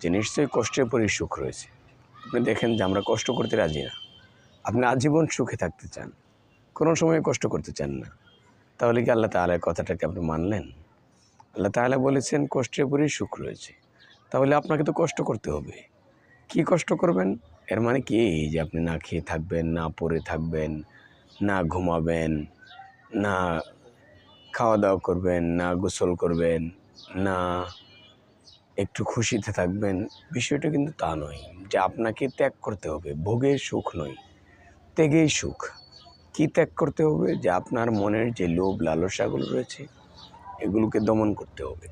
যে নিশ্চয়ই কষ্টের পরই সুখ রয়েছে। আপনি দেখেন যে আমরা কষ্ট করতে রাজি না। আপনি আজীবন সুখে থাকতে চান, কোনো সময় কষ্ট করতে চান না, তাহলে কি আল্লাহ তাআলার কথাটাকে আপনি মানলেন? আল্লাহ তাআলা বলেছেন কষ্টের পরই সুখ রয়েছে, তাহলে আপনাকে তো কষ্ট করতে হবে। কি কষ্ট করবেন? এর মানে কি যে আপনি না খেয়ে থাকবেন, না পরে থাকবেন, না ঘুমাবেন, না খাওয়া দাওয়া করবেন, না গোসল করবেন, না একটু খুশিতে থাকবেন। বিষয়টা কিন্তু তা নয় যে আপনাকে ত্যাগ করতে হবে। ভোগের সুখ নয়, ত্যাগেই সুখ। কি ত্যাগ করতে হবে? যে আপনার মনের যে লোভ লালসাগুলো রয়েছে এগুলোকে দমন করতে হবে।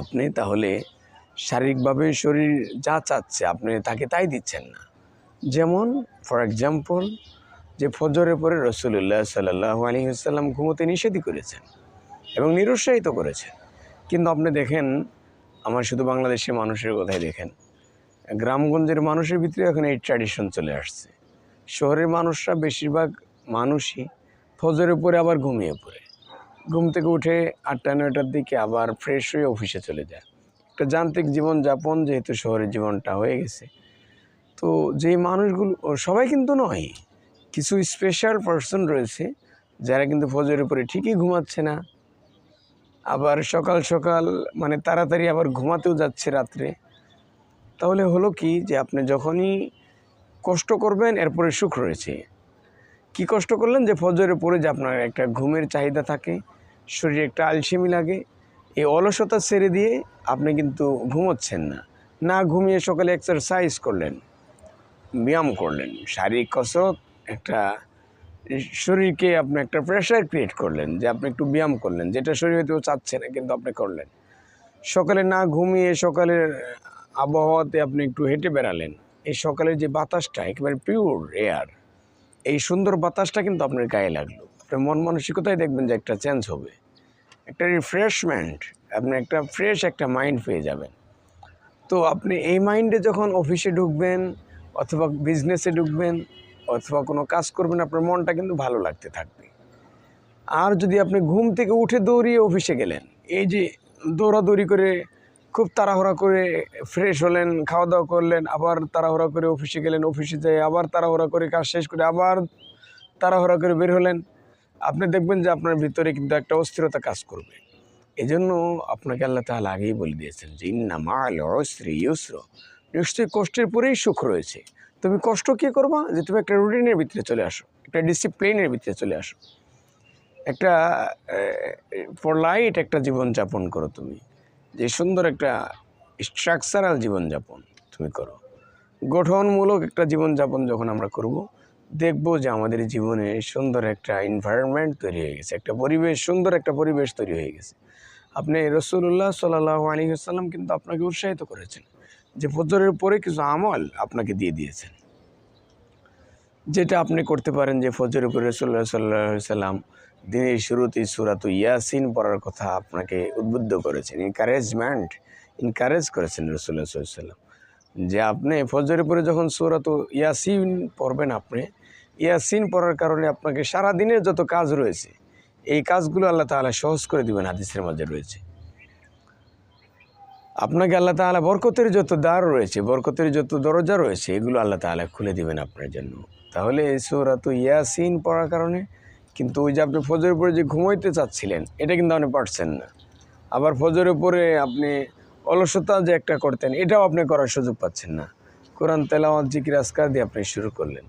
আপনি তাহলে শারীরিকভাবে শরীর যা চাচ্ছে আপনি তাকে তাই দিচ্ছেন না। যেমন ফর এক্সাম্পল, যে ফজরের পরে রাসূলুল্লাহ সাল্লাল্লাহু আলাইহি ওয়াসাল্লাম ঘুমোতে নিষেধই করেছেন এবং নিরুৎসাহিত করেছেন। কিন্তু আপনি দেখেন, আমার শুধু বাংলাদেশের মানুষের কথাই দেখেন, গ্রামগঞ্জের মানুষের ভিতরে এখন এই ট্র্যাডিশন চলে আসছে। শহরের মানুষরা বেশিরভাগ মানুষই ফজরের পরে আবার ঘুমিয়ে পড়ে, ঘুম থেকে উঠে ৮টা-৯টার দিকে আবার ফ্রেশ হয়ে অফিসে চলে যায়। একটা যান্ত্রিক জীবনযাপন যেহেতু শহরের জীবনটা হয়ে গেছে, তো যেই মানুষগুলো, সবাই কিন্তু নয়, কিছু স্পেশাল পার্সন রয়েছে যারা কিন্তু ফজরের পরে ঠিকই ঘুমাচ্ছে না, আবার সকাল সকাল মানে তাড়াতাড়ি আবার ঘুমাতেও যাচ্ছে রাত্রে। তাহলে হলো কি যে আপনি যখনই কষ্ট করবেন এরপরে সুখ রয়েছে। কি কষ্ট করলেন? যে ফজরের পরে যে আপনার একটা ঘুমের চাহিদা থাকে, শরীরে একটা আলসেমি লাগে, এই অলসতা ছেড়ে দিয়ে আপনি কিন্তু ঘুমোচ্ছেন না। না ঘুমিয়ে সকালে এক্সারসাইজ করলেন, ব্যায়াম করলেন, শারীরিক কসরত, একটা শরীরকে আপনি একটা প্রেশার ক্রিয়েট করলেন যে আপনি একটু ব্যায়াম করলেন, যেটা শরীর হয়তো চাচ্ছে না কিন্তু আপনি করলেন। সকালে না ঘুমিয়ে সকালের আবহাওয়াতে আপনি একটু হেঁটে বেড়ালেন। এই সকালের যে বাতাসটা একেবারে পিওর এয়ার, এই সুন্দর বাতাসটা কিন্তু আপনার গায়ে লাগলো, আপনার মন মানসিকতায় দেখবেন যে একটা চেঞ্জ হবে, একটা রিফ্রেশমেন্ট, আপনি একটা ফ্রেশ একটা মাইন্ড পেয়ে যাবেন। তো আপনি এই মাইন্ডে যখন অফিসে ঢুকবেন অথবা বিজনেসে ঢুকবেন অথবা কোনো কাজ করবেন, আপনার মনটা কিন্তু ভালো লাগতে থাকবে। আর যদি আপনি ঘুম থেকে উঠে দৌড়িয়ে অফিসে গেলেন, এই যে দৌড়াদৌড়ি করে খুব তাড়াহুড়া করে ফ্রেশ হলেন, খাওয়া দাওয়া করলেন, আবার তাড়াহুড়া করে অফিসে গেলেন, অফিসে যেয়ে আবার তাড়াহুড়া করে কাজ শেষ করে আবার তাড়াহুড়া করে বের হলেন, আপনি দেখবেন যে আপনার ভিতরে কিন্তু একটা অস্থিরতা কাজ করবে। এজন্য আপনাকে আল্লাহ তাআলা আগেই বলে দিয়েছেন যে ইন্না মা'আল উসরি ইউসর, নিশ্চয়ই কষ্টের পরেই সুখ রয়েছে। তুমি কষ্ট কী করবা? যে তুমি একটা রুটিনের ভিতরে চলে আসো, একটা ডিসিপ্লিনের ভিতরে চলে আসো, একটা পোলাইট একটা জীবনযাপন করো। তুমি যে সুন্দর একটা স্ট্রাকচারাল জীবনযাপন তুমি করো, গঠনমূলক একটা জীবনযাপন যখন আমরা করব, দেখব যে আমাদের জীবনে সুন্দর একটা এনভায়রনমেন্ট তৈরি হয়ে গেছে, একটা পরিবেশ, সুন্দর একটা পরিবেশ তৈরি হয়ে গেছে। আপনি রাসূলুল্লাহ সাল্লাল্লাহু আলাইহি ওয়াসাল্লাম কিন্তু আপনাকে উৎসাহিত করেছেন যে ফজরের পরে কিছু আমল আপনাকে দিয়ে দিয়েছেন, যেটা আপনি করতে পারেন। যে ফজরের উপরে রাসূলুল্লাহ সাল্লাল্লাহু আলাইহি ওয়াসাল্লাম দিনের শুরুতেই সূরাত ইয়াসিন পড়ার কথা আপনাকে উদ্বুদ্ধ করেছেন, এনকারেজ করেছেন রাসূলুল্লাহ সাল্লাল্লাহু আলাইহি ওয়াসাল্লাম, যে আপনি ফজরের পরে যখন সূরাত ইয়াসিন পড়বেন, আপনি ইয়াসিন পড়ার কারণে আপনাকে সারা দিনের যত কাজ রয়েছে এই কাজগুলো আল্লাহ তাআলা সহজ করে দিবেন। হাদিসের মাঝে রয়েছে আপনাকে আল্লাহ তাআলা বরকতের যত দ্বার রয়েছে, বরকতের যত দরজা রয়েছে, এগুলো আল্লাহ তাআলা খুলে দিবেন আপনার জন্য। তাহলে এই সূরাত ইয়াসিন পড়ার কারণে কিন্তু ওই যে আপনি ফজরের পরে যে ঘুমাইতে চাচ্ছিলেন এটা কিন্তু আপনি পারছেন না, আবার ফজরের পরে আপনি অলসতা যে একটা করতেন এটাও আপনি করার সুযোগ পাচ্ছেন না। কোরআন তেলাওয়াত, জিকির, আজকার দিয়ে আপনি শুরু করলেন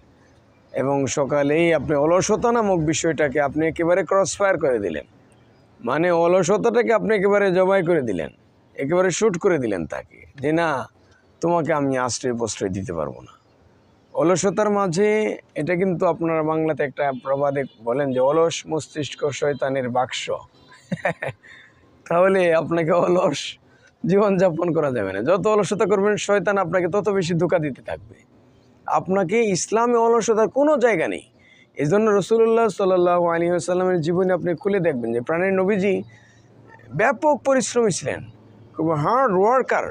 এবং সকালেই আপনি অলসতা নামক বিষয়টাকে আপনি একেবারে ক্রসফায়ার করে দিলেন, মানে অলসতাটাকে আপনি একেবারে জবাই করে দিলেন, একেবারে শ্যুট করে দিলেন তাকে, যে না, তোমাকে আমি আশ্রয় প্রশ্রয় দিতে পারবো না। অলসতার মাঝে এটা কিন্তু আপনারা বাংলাতে একটা প্রবাদে বলেন যে অলস মস্তিষ্ক শয়তানের বাক্স। তাহলে আপনাকে অলস জীবনযাপন করা যাবে না। যত অলসতা করবেন শয়তান আপনাকে তত বেশি ধোঁকা দিতে থাকবে। আপনাকে ইসলামে অলসতার কোনো জায়গা নেই। এই জন্য রাসূলুল্লাহ সাল্লাল্লাহু আলাইহি ওয়াসাল্লামের জীবনে আপনি খুলে দেখবেন যে প্রাণের নবীজি ব্যাপক পরিশ্রমী ছিলেন, খুব হার্ড ওয়ার্কার,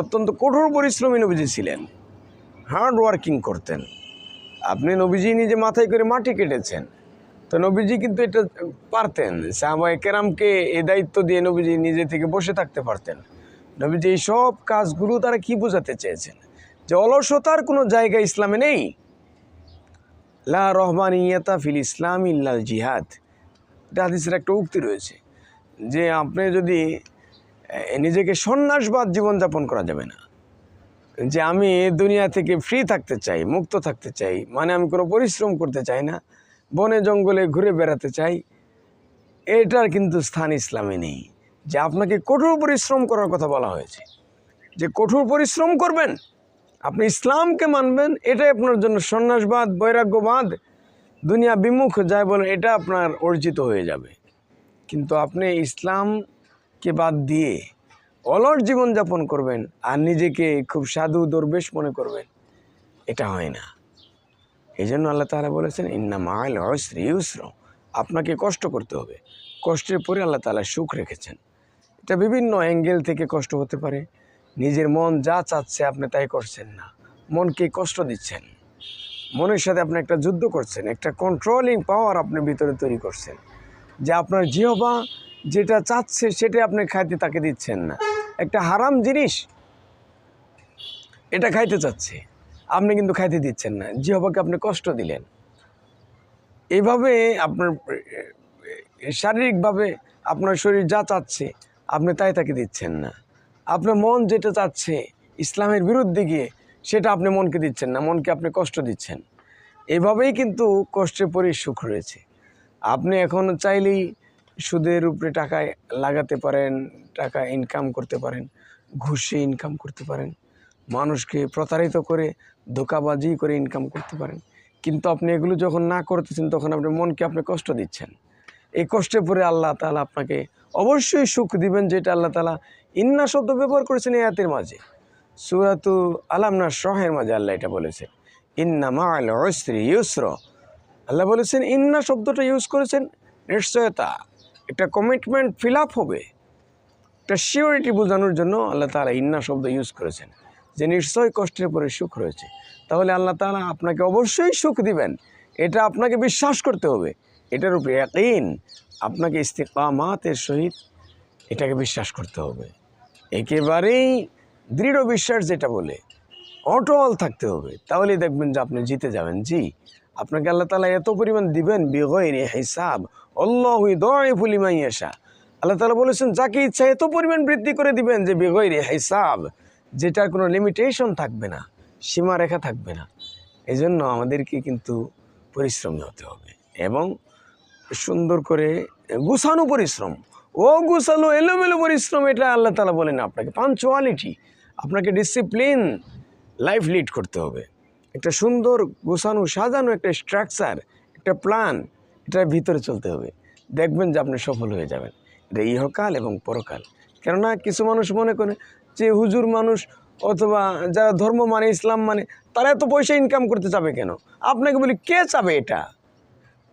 অত্যন্ত কঠোর পরিশ্রমী নবীজি ছিলেন, হার্ড ওয়ার্কিং করতেন। আপনি নবীজি নিজে মাথায় করে মাটি কেটেছেন, তো নবীজি কিন্তু এটা পারতেন। সাহাবায়ে কেরামকে এই দায়িত্ব দিয়ে নবীজি নিজে থেকে বসে থাকতে পারতেন, নবীজি এই সব কাজগুলো তারা কি বোঝাতে চেয়েছেন? যে অলসতার কোনো জায়গা ইসলামে নেই। লা রহবানিয়াতা ফিল ইসলাম ইল্লাল জিহাদ, এটা হাদিসের একটা উক্তি রয়েছে যে আপনি যদি নিজেকে সন্ন্যাসবাদ জীবনযাপন করা যাবে না, যে আমি দুনিয়া থেকে ফ্রি থাকতে চাই, মুক্ত থাকতে চাই, মানে আমি কোনো পরিশ্রম করতে চাই না, বনে জঙ্গলে ঘুরে বেড়াতে চাই, এটার কিন্তু স্থান ইসলামে নেই। যে আপনাকে কঠোর পরিশ্রম করার কথা বলা হয়েছে, যে কঠোর পরিশ্রম করবেন, আপনি ইসলামকে মানবেন, এটাই আপনার জন্য সন্ন্যাসবাদ, বৈরাগ্যবাদ, দুনিয়া বিমুখ যাই বলেন, এটা আপনার অর্জিত হয়ে যাবে। কিন্তু আপনি ইসলামকে বাদ দিয়ে অলস জীবনযাপন করবেন আর নিজেকে খুব সাধু দরবেশ মনে করবেন, এটা হয় না। এই জন্য আল্লাহ তাআলা বলেছেন ইন্না মাআল উসরি ইউসরা, আপনাকে কষ্ট করতে হবে, কষ্টের পরে আল্লাহ তাআলা সুখ রেখেছেন। এটা বিভিন্ন অ্যাঙ্গেল থেকে কষ্ট হতে পারে। নিজের মন যা চাচ্ছে আপনি তাই করছেন না, মনকে কষ্ট দিচ্ছেন, মনের সাথে আপনি একটা যুদ্ধ করছেন, একটা কন্ট্রোলিং পাওয়ার আপনার ভিতরে তৈরি করছেন, যে আপনার জিহ্বা যেটা চাচ্ছে সেটাই আপনি খাইতে তাকে দিচ্ছেন না। একটা হারাম জিনিস এটা খাইতে চাচ্ছে, আপনি কিন্তু খাইতে দিচ্ছেন না, জিহ্বাকে আপনি কষ্ট দিলেন। এইভাবে আপনার শারীরিকভাবে আপনার শরীর যা চাচ্ছে আপনি তাই তাকে দিচ্ছেন না। আপনার মন যেটা চাচ্ছে ইসলামের বিরুদ্ধে গিয়ে, সেটা আপনি মনকে দিচ্ছেন না, মনকে আপনি কষ্ট দিচ্ছেন। এভাবেই কিন্তু কষ্টের পরে সুখ রয়েছে। আপনি এখন চাইলেই সুদের উপরে টাকা লাগাতে পারেন, টাকা ইনকাম করতে পারেন, ঘুষে ইনকাম করতে পারেন, মানুষকে প্রতারিত করে ধোঁকাবাজি করে ইনকাম করতে পারেন। কিন্তু আপনি এগুলো যখন না করতেছেন তখন আপনার মনকে আপনি কষ্ট দিচ্ছেন। এই কষ্টের পরে আল্লাহ তাআলা আপনাকে অবশ্যই সুখ দিবেন, যেটা আল্লাহ তাআলা ইন্না শব্দ ব্যবহার করেছেন এই আয়াতের মাঝে। সূরাতু আলাম নাশরাহের মাঝে আল্লাহ এটা বলেছেন ইন্না মাআল উসরি ইউসরা। আল্লাহ বলেছেন ইন্না শব্দটা ইউজ করেছেন নিশ্চয়তা, একটা কমিটমেন্ট ফিল আপ হবে, একটা সিওরিটি বোঝানোর জন্য আল্লাহ তাআলা ইন্না শব্দ ইউজ করেছেন, যে নিশ্চয় কষ্টের পরে সুখ রয়েছে। তাহলে আল্লাহ তাআলা আপনাকে অবশ্যই সুখ দিবেন, এটা আপনাকে বিশ্বাস করতে হবে, এটার উপরে ইয়াকিন, আপনাকে ইস্তিকামাতের সহিত এটাকে বিশ্বাস করতে হবে। একেবারেই দৃঢ় বিশ্বাস যেটা বলে অটল থাকতে হবে, তাহলেই দেখবেন যে আপনি জিতে যাবেন। জি, আপনাকে আল্লাহ তাআলা এত পরিমাণ দিবেন বিগয়রি হিসাব, আল্লাহু ইউদাইফু লিমান ইয়াশা। আল্লাহ তাআলা বলেছেন যাকে ইচ্ছা এত পরিমাণ বৃদ্ধি করে দিবেন যে বিগয়রি হিসাব, যেটার কোনো লিমিটেশন থাকবে না, সীমারেখা থাকবে না। এই জন্য আমাদেরকে কিন্তু পরিশ্রমী হতে হবে এবং সুন্দর করে গুছানো পরিশ্রম, ও গুছালো এলোমেলো পরিশ্রম, এটা আল্লাহ তাআলা বলেন আপনাকে পাঞ্চুয়ালিটি, আপনাকে ডিসিপ্লিন লাইফ লিড করতে হবে। একটা সুন্দর গোছানো সাজানো একটা স্ট্রাকচার, একটা প্ল্যান, এটার ভিতরে চলতে হবে। দেখবেন যে আপনি সফল হয়ে যাবেন, এটা ইহকাল এবং পরকাল। কেননা কিছু মানুষ মনে করে যে হুজুর মানুষ অথবা যারা ধর্ম মানে, ইসলাম মানে, তারা এত পয়সা ইনকাম করতে চাবে কেন? আপনাকে বলি কে চাবে এটা?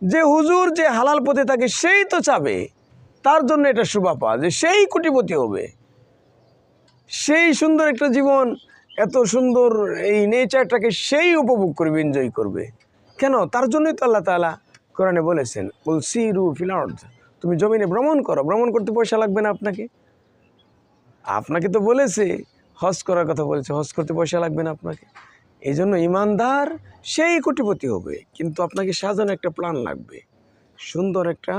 যে হুজুর, যে হালাল পথে থাকে সেই তো চাবে, তার জন্য এটা শুভাপা যে সেই কোটিপতি হবে, সেই সুন্দর একটা জীবন, এত সুন্দর এই নেচারটাকে সেই উপভোগ করবে, এনজয় করবে। কেন? তার জন্যই তো আল্লাহ তাআলা কোরআনে বলেছেন কুল সিরু ফিল আরদ, তুমি জমিনে ভ্রমণ করো, ভ্রমণ করতে পয়সা লাগবে না আপনাকে। আপনাকে তো বলেছে হজ করার কথা বলেছে, হজ করতে পয়সা লাগবে না আপনাকে। এই জন্য ইমানদার সেই কোটিপতি হবে, কিন্তু আপনাকে সাজানো একটা প্ল্যান লাগবে, সুন্দর একটা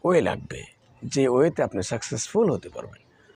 ওয়ে লাগবে, যে ওয়েতে আপনি সাকসেসফুল হতে পারবেন।